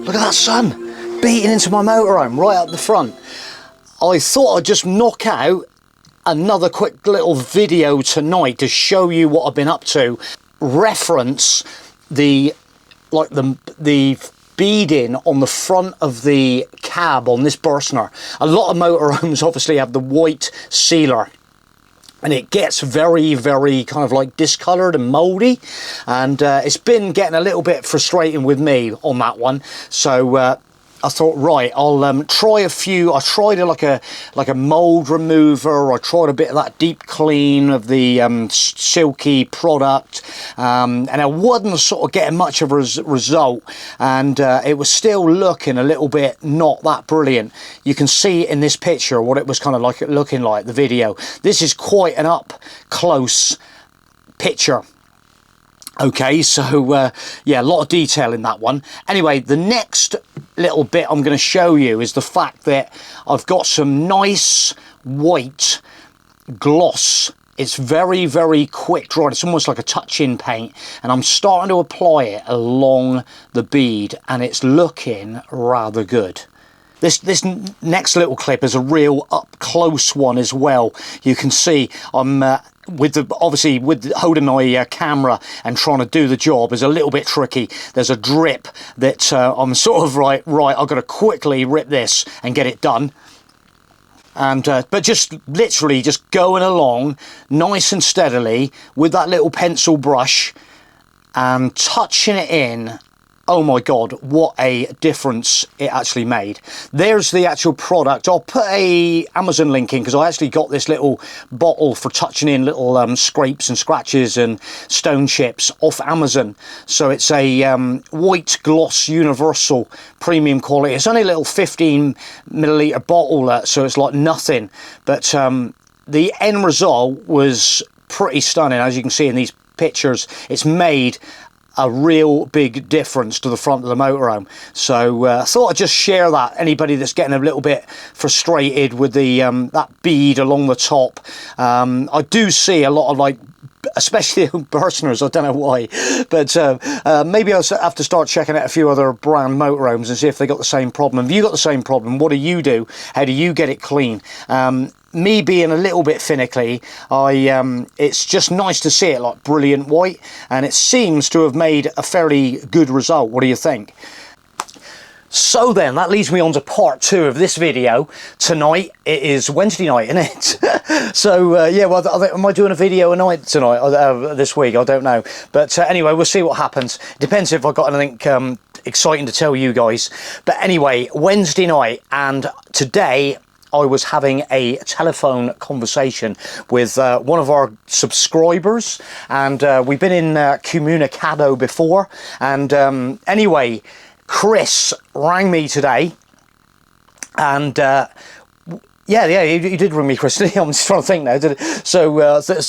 Look at that sun beating into my motorhome right up the front. I thought I'd just knock out another quick little video tonight to show you what I've been up to. Reference the beading on the front of the cab on this Burstner. A lot of motorhomes obviously have the white sealer, and it gets very, very kind of like discoloured and mouldy, and it's been getting a little bit frustrating with me on that one. So I thought, right, I'll try a few. I tried like a mould remover. I tried a bit of that deep clean of the silky product, and I wasn't sort of getting much of a result, and it was still looking a little bit not that brilliant. You can see in this picture what it was kind of like looking like, the video. This is quite an up close picture. Okay, so yeah, a lot of detail in that one. Anyway, the next little bit I'm going to show you is the fact that I've got some nice white gloss. It's very, very quick drying. It's almost like a touch-in paint, and I'm starting to apply it along the bead, and it's looking rather good. This next little clip is a real up-close one as well. You can see I'm obviously holding my camera and trying to do the job is a little bit tricky. There's a drip that I'm sort of right, I've got to quickly rip this and get it done. And but just literally just going along nice and steadily with that little pencil brush and touching it in. Oh my God, what a difference it actually made. There's the actual product. I'll put a Amazon link in because I actually got this little bottle for touching in little scrapes and scratches and stone chips off Amazon. So it's a white gloss universal premium quality. It's only a little 15 milliliter bottle, so it's like nothing. But the end result was pretty stunning. As you can see in these pictures, it's made a real big difference to the front of the motorhome. So I thought I'd just share that. Anybody that's getting a little bit frustrated with the that bead along the top, I do see a lot of, like, especially Burstners, I don't know why, but maybe I'll have to start checking out a few other brand motorhomes and see if they got the same problem. If you got the same problem, what do you do? How do you get it clean? Me being a little bit finicky, it's just nice to see it like brilliant white, and it seems to have made a fairly good result. What do you think? So then, that leads me on to part 2 of this video. Tonight, it is Wednesday night, isn't it? So, yeah, well, am I doing a video a night tonight, this week? I don't know. But anyway, we'll see what happens. Depends if I've got anything exciting to tell you guys. But anyway, Wednesday night, and today I was having a telephone conversation with one of our subscribers, and we've been in Communicado before. And anyway, Chris rang me today, and yeah, he did ring me, Chris. I'm just trying to think now. So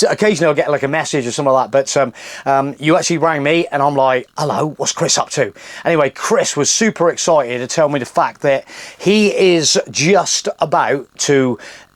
occasionally I'll get like a message or something like that, but you actually rang me, and I'm like, hello, what's Chris up to? Anyway, Chris was super excited to tell me the fact that he is just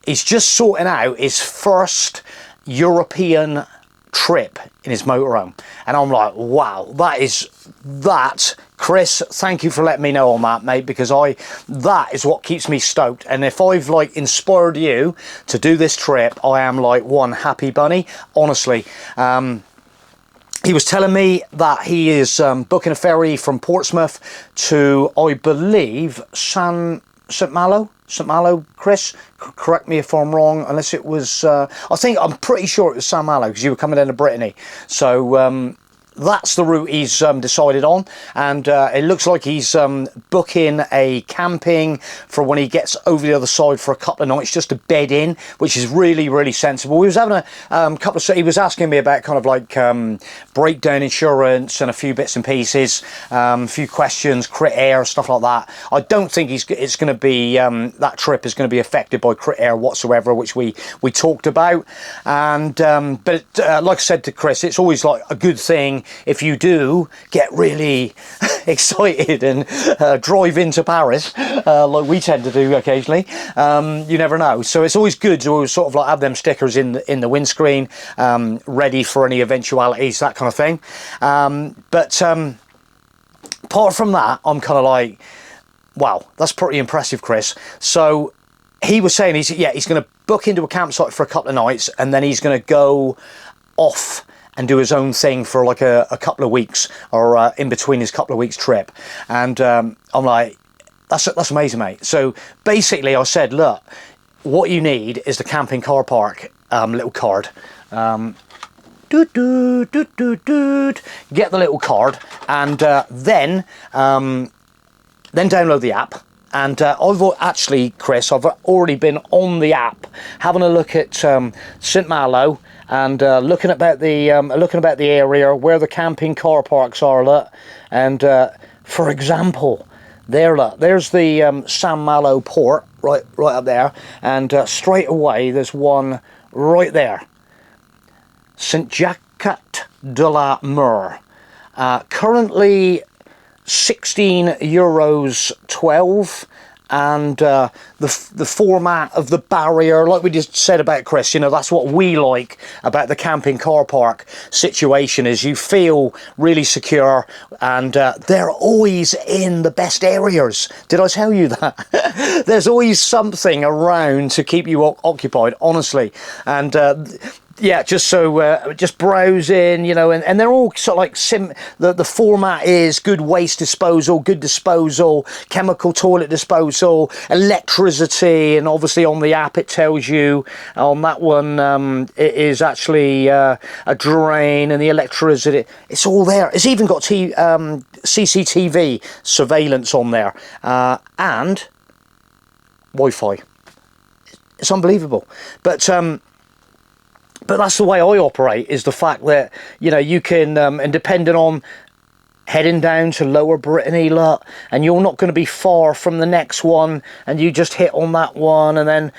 he's just sorting out his first European trip in his motorhome. And I'm like, wow, that Chris, thank you for letting me know on that, mate, because that is what keeps me stoked. And if I've like inspired you to do this trip, I am like one happy bunny, honestly. He was telling me that he is booking a ferry from Portsmouth to, I believe, St. Malo, Chris, correct me if I'm wrong, unless it was, I'm pretty sure it was St. Malo, because you were coming down to Brittany. So that's the route he's decided on, and it looks like he's booking a camping for when he gets over the other side for a couple of nights, just to bed in, which is really, really sensible. He was having he was asking me about kind of like breakdown insurance and a few bits and pieces, a few questions, crit air, stuff like that. I don't think it's going to be that trip is going to be affected by crit air whatsoever, which we talked about. And but like I said to Chris, it's always like a good thing if you do get really excited and drive into Paris, like we tend to do occasionally. You never know. So it's always good to sort of like have them stickers in the windscreen, ready for any eventualities, that kind of thing. apart from that, I'm kind of like, wow, that's pretty impressive, Chris. So he was saying he's going to book into a campsite for a couple of nights, and then he's going to go off and do his own thing for like a couple of weeks, or in between his couple of weeks trip. And I'm like, that's amazing, mate. So basically I said, look, what you need is the camping car park little card. Get the little card, and then download the app. And I've actually, Chris, I've already been on the app having a look at St Malo, and looking about the area where the camping car parks are. Look, and for example, there's the San Malo port right up there, and straight away there's one right there, St Jacques de la Mer, currently €16.12, and the format of the barrier, like we just said about Chris, you know, that's what we like about the camping car park situation, is you feel really secure, and they're always in the best areas. Did I tell you that? There's always something around to keep you occupied, honestly. And yeah, just browsing, you know, and they're all sort of like the format is good waste disposal, good disposal, chemical toilet disposal, electricity, and obviously on the app it tells you on that one it is actually a drain, and the electricity, it's all there. It's even got CCTV surveillance on there, and Wi-Fi. It's unbelievable. But that's the way I operate, is the fact that, you know, you can, and depending on heading down to Lower Brittany, lot, and you're not going to be far from the next one, and you just hit on that one, and then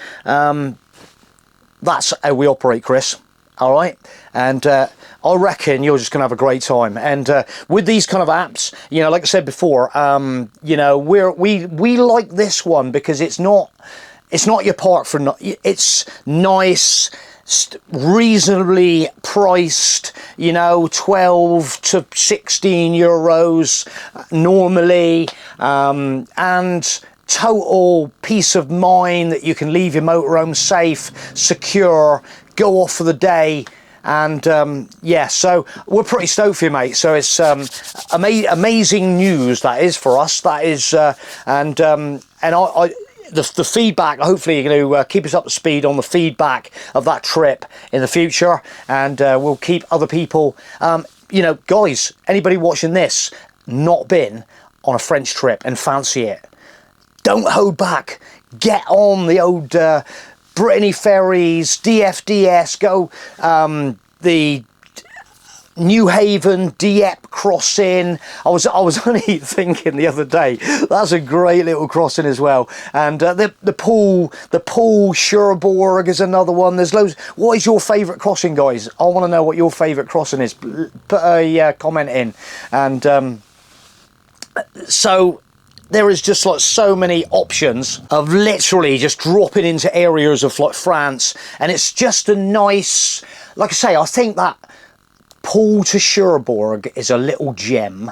that's how we operate, Chris. All right, and I reckon you're just going to have a great time. And with these kind of apps, you know, like I said before, you know, we like this one because it's not your park for it's nice, reasonably priced, you know, 12 to 16 euros normally, and total peace of mind that you can leave your motorhome safe, secure, go off for the day. And yeah, so we're pretty stoked for you, mate. So it's amazing news, that is, for us. That is, and the feedback, hopefully you're going to keep us up to speed on the feedback of that trip in the future, and we'll keep other people, you know, guys, anybody watching this not been on a French trip and fancy it, don't hold back. Get on the old Brittany ferries, DFDS, go the New Haven, Dieppe crossing. I was only thinking the other day, that's a great little crossing as well. And the pool Cherbourg is another one. There's loads. What is your favourite crossing, guys? I want to know what your favourite crossing is. Put a comment in. And so there is just like so many options of literally just dropping into areas of like France, and it's just a nice, like I say, I think that Pool to Cherbourg is a little gem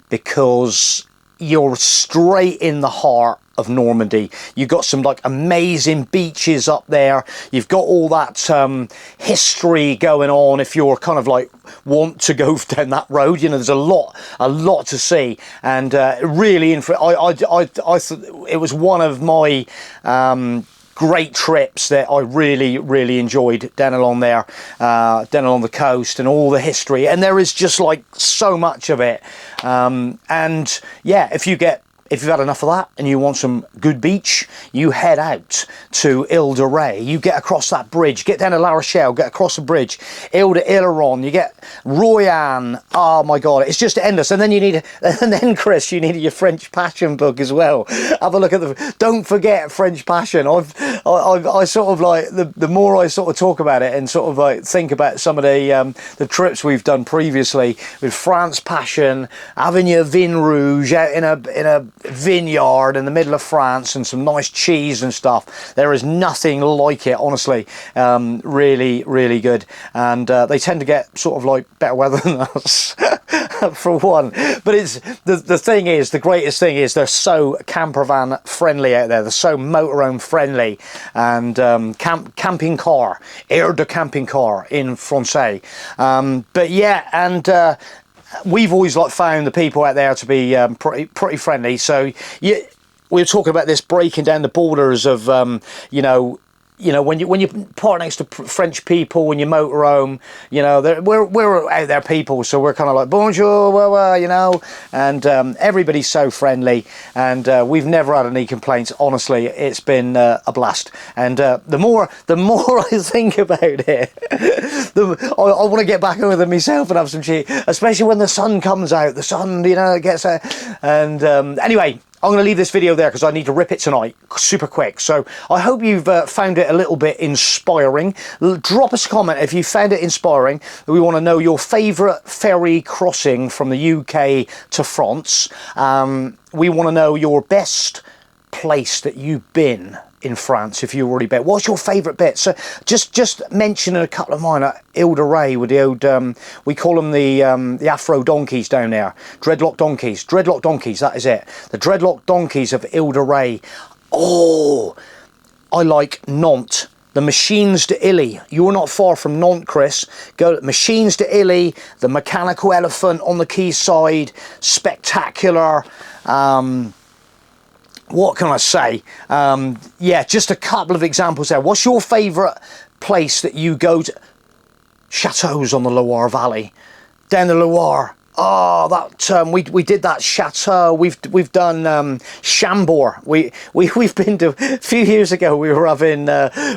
because you're straight in the heart of Normandy. You've got some like amazing beaches up there. You've got all that history going on if you're kind of like want to go down that road. You know, there's a lot to see, and really, I thought it was one of my great trips that I really enjoyed down along there, down along the coast, and all the history. And there is just like so much of it. And yeah, if you've had enough of that and you want some good beach, you head out to Ile de Ré. You get across that bridge, get down to La Rochelle, get across the bridge, Ile de Ileron, you get Royan. Oh my God, it's just endless. And then Chris, you need your French Passion book as well. Have a look at don't forget French Passion. I sort of like, the more I sort of talk about it and sort of like think about some of the trips we've done previously with France Passion, having your Vin Rouge out in a vineyard in the middle of France and some nice cheese and stuff. There is nothing like it, honestly. Really good. And they tend to get sort of like better weather than us. for one. But it's the thing is, the greatest thing is they're so camper van friendly out there. They're so motorhome friendly, and camping car, air de camping car in Francais. But yeah, and we've always found the people out there to be pretty friendly. So we were talking about this, breaking down the borders of when you park next to French people when you motorhome, we're out there people, so we're kind of like bonjour, and everybody's so friendly, and we've never had any complaints. Honestly, it's been a blast, and the more I think about it, I want to get back over them myself and have some cheese, especially when the sun comes out. The sun, gets out, and anyway. I'm going to leave this video there because I need to rip it tonight super quick. So I hope you've found it a little bit inspiring. Drop us a comment if you found it inspiring. We want to know your favourite ferry crossing from the UK to France. We want to know your best place that you've been in France, if you've already been. What's your favourite bit? So just mentioning a couple of mine at Ile de Ré with the old, we call them the Afro donkeys down there. Dreadlock donkeys, that is it. The dreadlock donkeys of Ile de Ré. Oh, I like Nantes. The Machines de Illy. You're not far from Nantes, Chris. Go Machines de Illy, the mechanical elephant on the quayside, spectacular. What can I say? Yeah, just a couple of examples there. What's your favourite place that you go to? Chateaus on the Loire Valley, down the Loire. Oh, that we did that chateau. We've done Chambord. We've been to a few years ago. We were having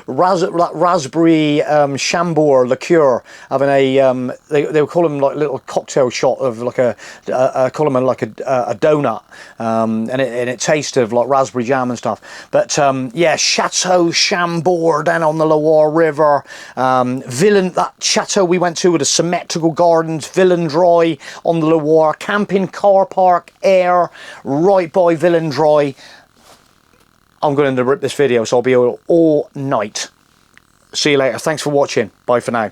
raspberry Chambord liqueur, having a they would call them like little cocktail shot of like call them like a donut, and it tasted like raspberry jam and stuff. But yeah, Chateau Chambord down on the Loire River. That chateau we went to with the symmetrical gardens, Villandroy on the Loire, camping car park, air, right by Villandroy. I'm going to rip this video, so I'll be all night. See you later. Thanks for watching. Bye for now.